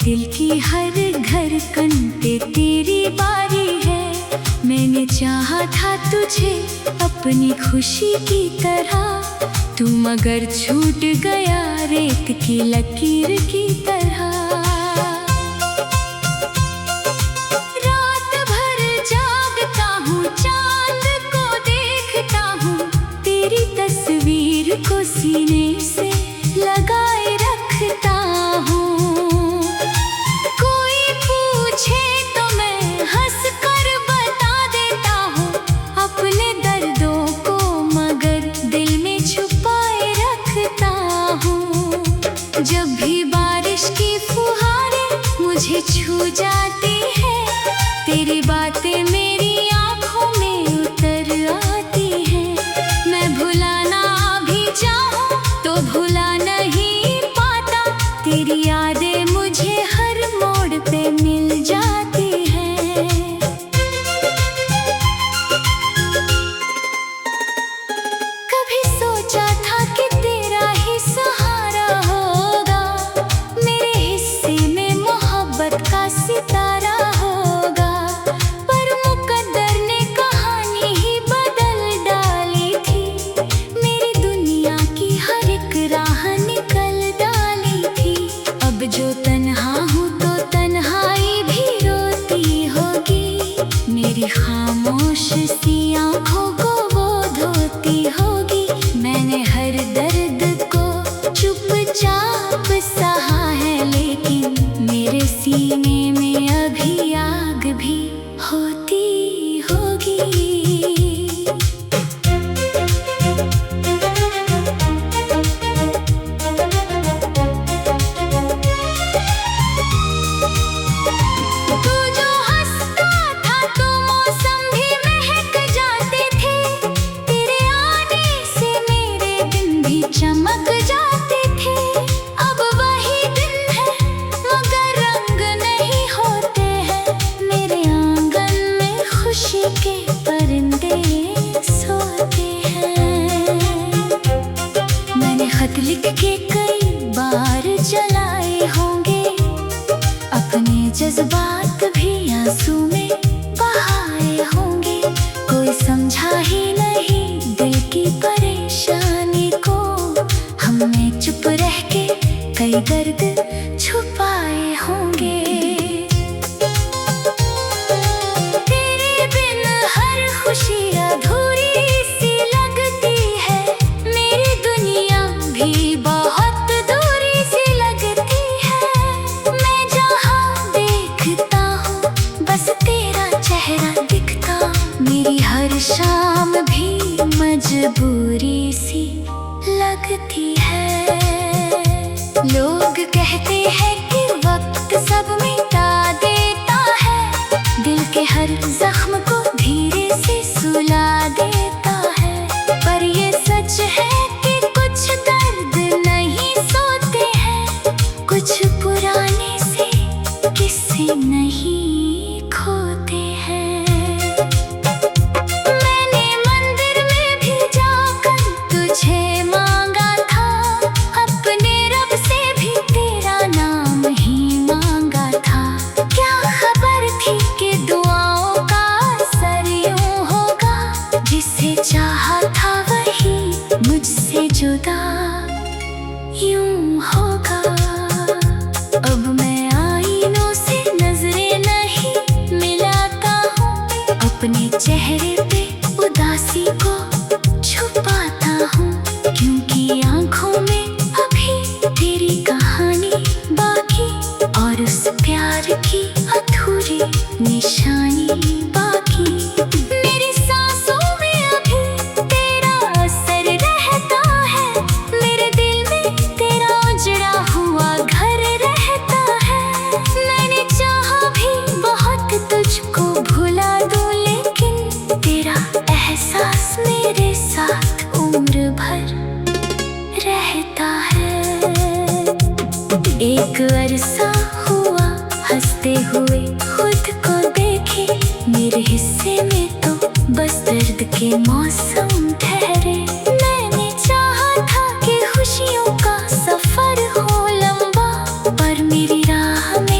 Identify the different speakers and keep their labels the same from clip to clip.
Speaker 1: दिल की हर धड़कन पे तेरी बारी है। मैंने चाहा था तुझे अपनी खुशी की तरह, तू मगर छूट गया रेत की लकीर की तरह। रात भर जागता हूँ, चांद को देखता हूँ, तेरी तस्वीर को सीने से लगाए रखता हूँ। कोई पूछे तो मैं हंस कर बता देता हूँ अपने दर्दों को, मगर दिल में छुपाए रखता हूँ। जब भी बारिश की फुहारें मुझे छू जाती है, तेरी बातें मेरी आँखों में उतर आती हैं। मैं भुलाना भी चाहूँ तो भुला नहीं पाता, तेरी यादें मुझे हर मोड़ पे मिल जाती हैं। कभी सोचा था कि तेरा ही सहारा होगा, मेरे हिस्से में मोहब्बत का सितारा होगा, पर मुकद्दर ने कहानी ही बदल डाली थी। मेरी दुनिया की हर एक राह निकल डाली थी। अब जो तन्हा हूँ तो तन्हाई भी रोती होगी, मेरी खामोश सी आँखों को वो धोती होगी। मैंने हर दर्द को चुपचाप सहा है, लेकिन मेरे सीने में अभी आग भी होती होगी। तू जो हंसता था तो मौसम भी महक जाते थे, तेरे आने से मेरे दिन भी चमक जाते थे। अब वही दिन है मगर रंग नहीं होते हैं, मेरे आंगन में खुशी के परिंदे सोते हैं। मैंने खत लिख के कई बार जलाए होंगे, अपने जज्बात भी आंसू में बहाए होंगे। कोई समझा ही नहीं दिल की परेशानी को, हमने चुप रह के कई दर्द छुपाए होंगे। तेरे बिन हर खुशी अधूरी सी लगती है, मेरी दुनिया भी बहुत दूरी सी लगती है। मैं जहाँ देखता हूँ बस तेरा चेहरा दिखता, मेरी हर शाम भी मजबूरी सी लगती है। लोग कहते हैं कि वक्त सब मिटा देता है, दिल के हर जख्म को धीरे से सुला देता है, पर ये सच है कि कुछ दर्द नहीं सोते हैं, कुछ पुराने से किस्से नहीं खोते हैं। मैंने मंदिर में भी जाकर तुझे मांगा था, अपने रब से भी तेरा नाम ही मांगा था। क्या खबर थी कि दुआओं का असर यूं होगा, जिसे चाहा था वही मुझसे जुदा यूं होगा। अब मैं आईनों से नजरें नहीं मिलाता हूँ, अपने चेहरे पे उदासी को छुपाता हूँ, क्योंकि आँखों में अभी तेरी कहानी बाकी, और उस प्यार की अधूरी निशानी बाकी। मेरी सांसों में अभी तेरा असर रहता है, मेरे दिल में तेरा उजड़ा हुआ घर रहता है। मैंने चाहा भी बहुत तुझको भुला दूं, लेकिन तेरा एहसास मेरे साथ उम्र भर रहता है। एक अरसा हुआ हंसते हुए खुद को देखे, मेरे हिस्से में तो बस दर्द के मौसम ठहरे। मैंने चाहा था कि खुशियों का सफर हो लंबा, पर मेरी राह में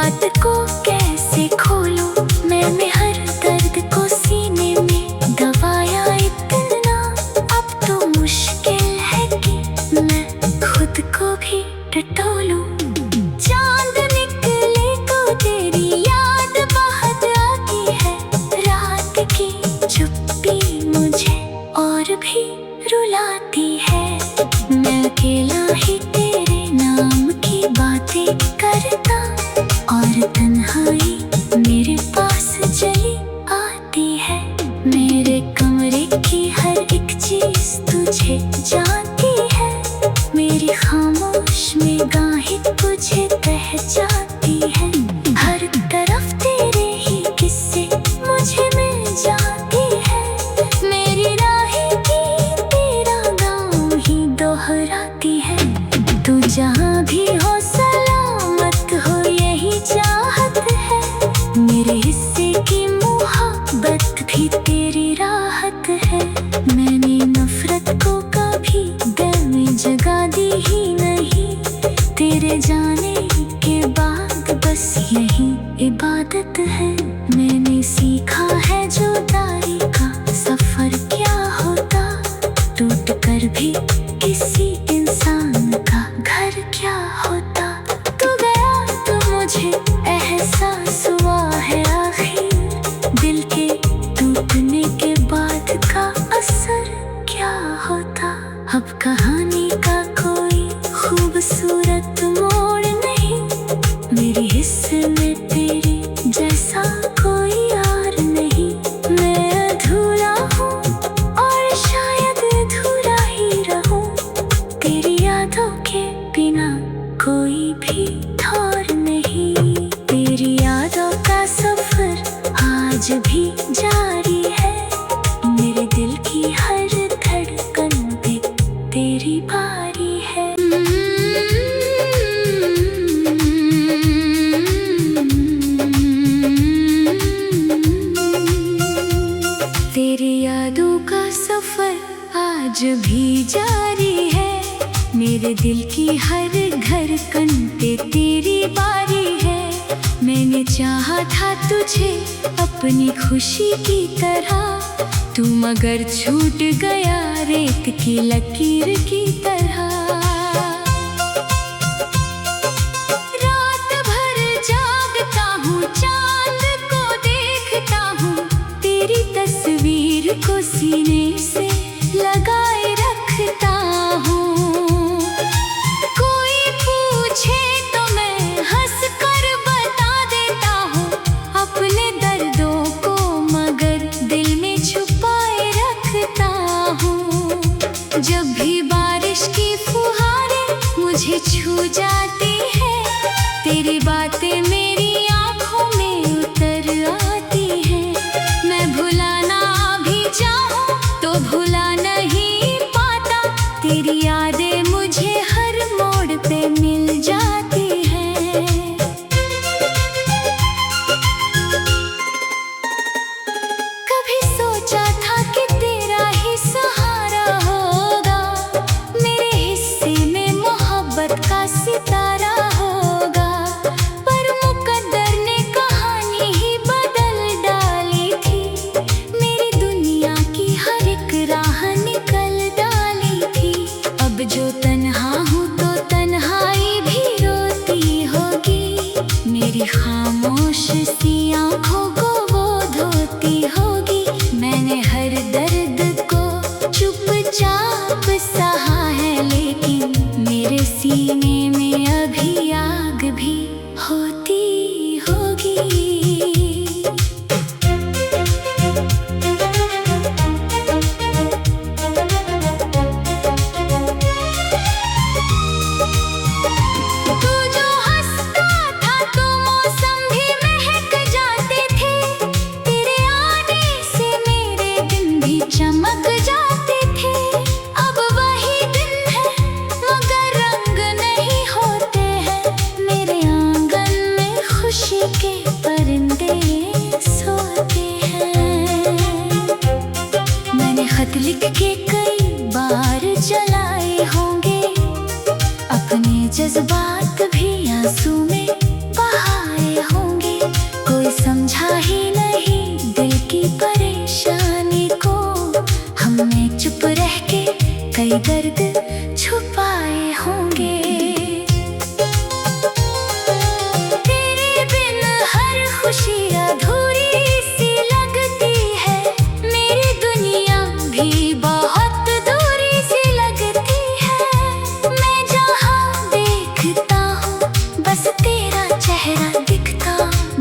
Speaker 1: बात को कैसे खोलूं, मैंने हर दर्द को सीने में दबाया इतना, अब तो मुश्किल है कि मैं खुद को भी टटोलूं। चांद निकले तो तेरी याद बहुत आती है, रात की चुप्पी मुझे और भी रुलाती है। मैं अकेला ही तेरे नाम की बातें करता, और तन्हाई मेरे पास चली आती है। मेरे कमरे की हर एक चीज तुझे जानती है, मेरी खामोश निगाहें तुझे पहचानती है। हर तरफ तेरे ही किस्से मुझे मिल जाती है, मेरी राहें की तेरा गाँव ही दोहराती है। तू जहाँ भी हो सलामत हो यही चाहत है, मेरे हिस्से की मोहब्बत भी तेरी राहत है। मैंने नफरत को कभी दिल में जगा दी ही नहीं, तेरे जाने के बाद बस यही इबादत है। मैंने सीखा है जुदाई का सफर क्या होता, टूट कर भी किसी इंसान का घर क्या होता। तू गया तो मुझे एहसास हुआ है आखिर, दिल के टूटने के बाद का असर क्या होता। अब कहानी का कोई खूबसूरत मोड़ नहीं, मेरे हिस्से में तेरे जैसा कोई यार नहीं। मैं अधूरा हूँ और शायद अधूरा ही रहूँ, तेरी यादों के बिना कोई भी ठौर नहीं। तेरी यादों का सफर आज भी जारी है, मेरे दिल की हर धड़कन पे तेरी बारी है। तेरी यादों का सफर आज भी जारी है, मेरे दिल की हर धड़कन पे तेरी बारी है। मैंने चाहा था तुझे अपनी खुशी की तरह, तू मगर छूट गया रेत की लकीर की तरह। रात भर जागता हूँ, चांद को देखता हूँ, तेरी तस्वीर को सीने से लगाए रखता हूँ। कोई पूछे तो मैं हंस कर बता देता हूँ अपने दर्दों को, मगर दिल में छुपाए रखता हूँ। जब भी बारिश की फुहारें मुझे छू जाती है, तेरी बातें मेरी आँखों में उतर आती हैं। मैं भुलाना भी चाहूँ तो भुला नहीं पाता, तेरी यादें मुझे हर मोड़ पे मिल जाती हैं। कभी सोचा था कि तेरा ही सहारा होगा, मेरे हिस्से में मोहब्बत का सितारा होगा, पर मुकद्दर ने कहानी ही बदल डाली थी, मेरी दुनिया की हर एक राह निकल डाली थी। अब जो तन्हा हूँ तो तन्हाई भी रोती होगी, मेरी खामोश सी आँखों को वो धोती होगी। मैंने हर दर्द को चुपचाप सहा है, लेकिन मेरे सीने में अभी आग भी होती होगी। तू जो हंसता था तो मौसम भी महक जाते थे, तेरे आने से मेरे दिन भी चमक जाते थे। अब वही दिन है मगर रंग नहीं होते हैं, मेरे आंगन में खुशी के परिंदे सोते हैं। मैंने खत लिख के कई बार जलाए होंगे, अपने जज्बात भी आंसू में बहाए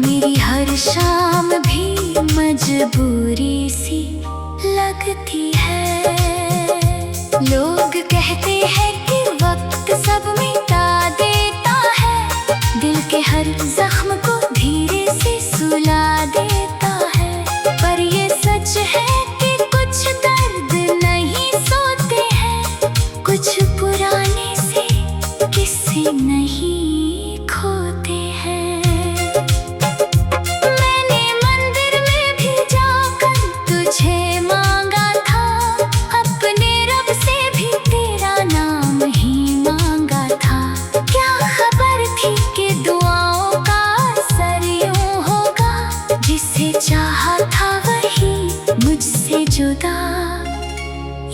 Speaker 1: मेरी हर शाम भी मजबूरी सी लगती है। लोग कहते हैं कि वक्त सब मिटा देता है, दिल के हर जख्म को धीरे से सुला देता है। पर ये सच है कि कुछ दर्द नहीं सोते हैं, कुछ पुराने से किस्से नहीं खोते हैं। मैंने मंदिर में भी जाकर तुझे मांगा था, अपने रब से भी तेरा नाम ही मांगा था। क्या खबर थी कि दुआओं का असर यूं होगा, जिसे चाहा था वही मुझसे जुदा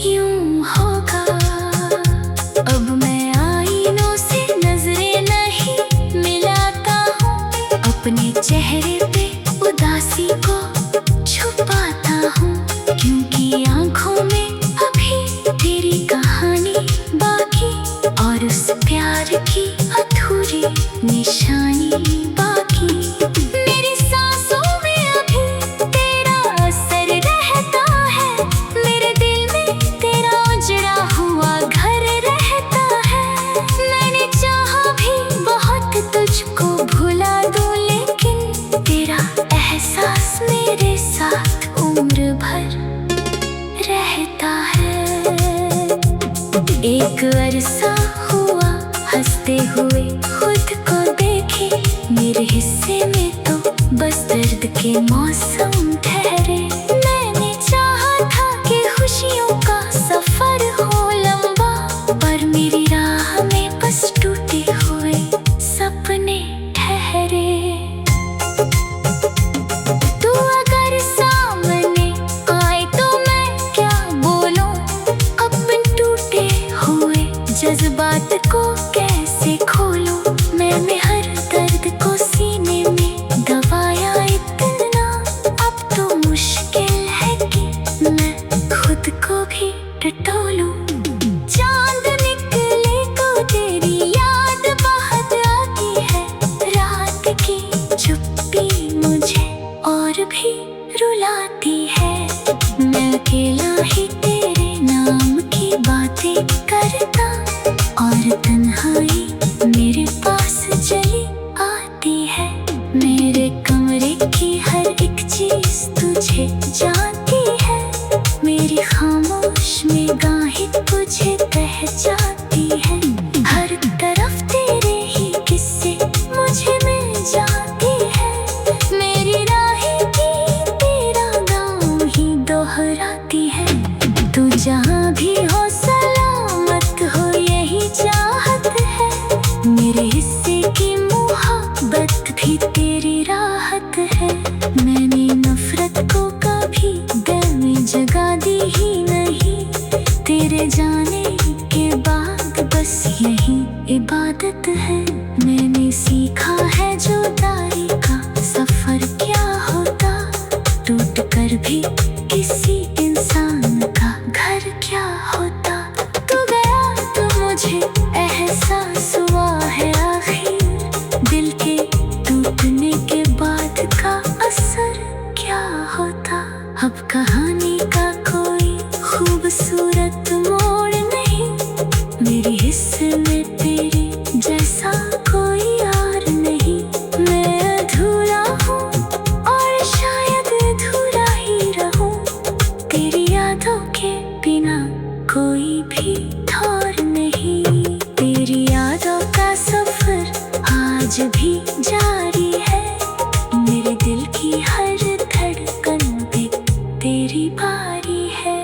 Speaker 1: यूं होगा। अब मैं आईनों से नजरें नहीं मिलाता हूँ, अपने चेहरे पे उदासी को छुपाता हूँ, क्योंकि आंखों में अभी तेरी कहानी बाकी और उस प्यार की अधूरी निशानी बाकी। मेरी सांसों में अभी तेरा असर रहता है, मेरे दिल में तेरा उजड़ा हुआ घर रहता है। मैंने चाहा भी बहुत तुझको भुला दूं, लेकिन तेरा एहसास मेरे साथ उम्र भर रहता है। एक अरसा हुआ हंसते हुए खुद को देखे, मेरे हिस्से में तो बस दर्द के मौसम ठहरे। मैंने चाहा था कि खुशियों का सफर हो लंबा, पर मेरी राह में बस टूटे हुए सपने ठहरे। तू अगर सामने आए तो मैं क्या बोलूं, अपने टूटे हुए जज्बात को कैसे खोलूं। मैंने हर दर्द को सीने में दबाया इतना, अब तो मुश्किल है कि मैं खुद को भी टटोलूं। चांद निकले को तेरी याद बहुत आती है, रात की चुप्पी मुझे और भी रुलाती है। मैं अकेला ही तेरे नाम की बातें करता, और तन्हाई मेरे पास चली आती है। मेरे कमरे की हर एक चीज तुझे जानती है, मेरी खामोश निगाहें तुझे पहचानती है। हर तरफ तेरे ही किस्से मुझे मिल जाती है, मेरी राहें भी तेरा गाँव ही दोहराती है। तू जहाँ भी हो सलामत हो यही चाहत है, मेरे हिस्से की मोहब्बत भी तेरी राहत है। मैंने नफरत को कभी दिल में जगा दी ही नहीं, तेरे जाने के बाद बस यही इबादत है। मैंने सीखा है जुदाई का सफर क्या होता, टूट कर भी किसी इंसान का घर क्या होता। तू गया तो मुझे एहसास हुआ है आखिर, दिल के टूटने के बाद का असर क्या होता। अब कहानी का कोई खूबसूरत मोड़ नहीं, मेरे हिस्से में तेरे जैसा कोई यार नहीं। मैं अधूरा हूँ और शायद अधूरा ही रहूं, तेरी यादों के बिना कोई भी ठौर नहीं। तेरी यादों का सफर आज भी जारी है, मेरे दिल की हर धड़कन पे तेरी बारी है।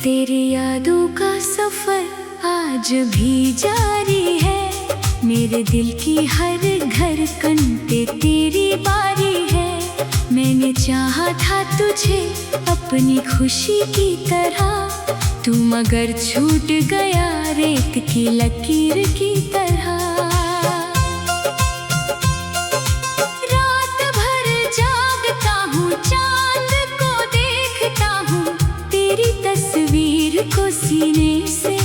Speaker 1: तेरी यादों का सफर आज भी जारी है, मेरे दिल की हर धड़कन पे तेरी बारी है। मैंने चाहा था तुझे अपनी खुशी की तरह, तू मगर छूट गया रेत की लकीर की तरह। रात भर जागता हूँ, चांद को देखता हूँ, तेरी तस्वीर को सीने से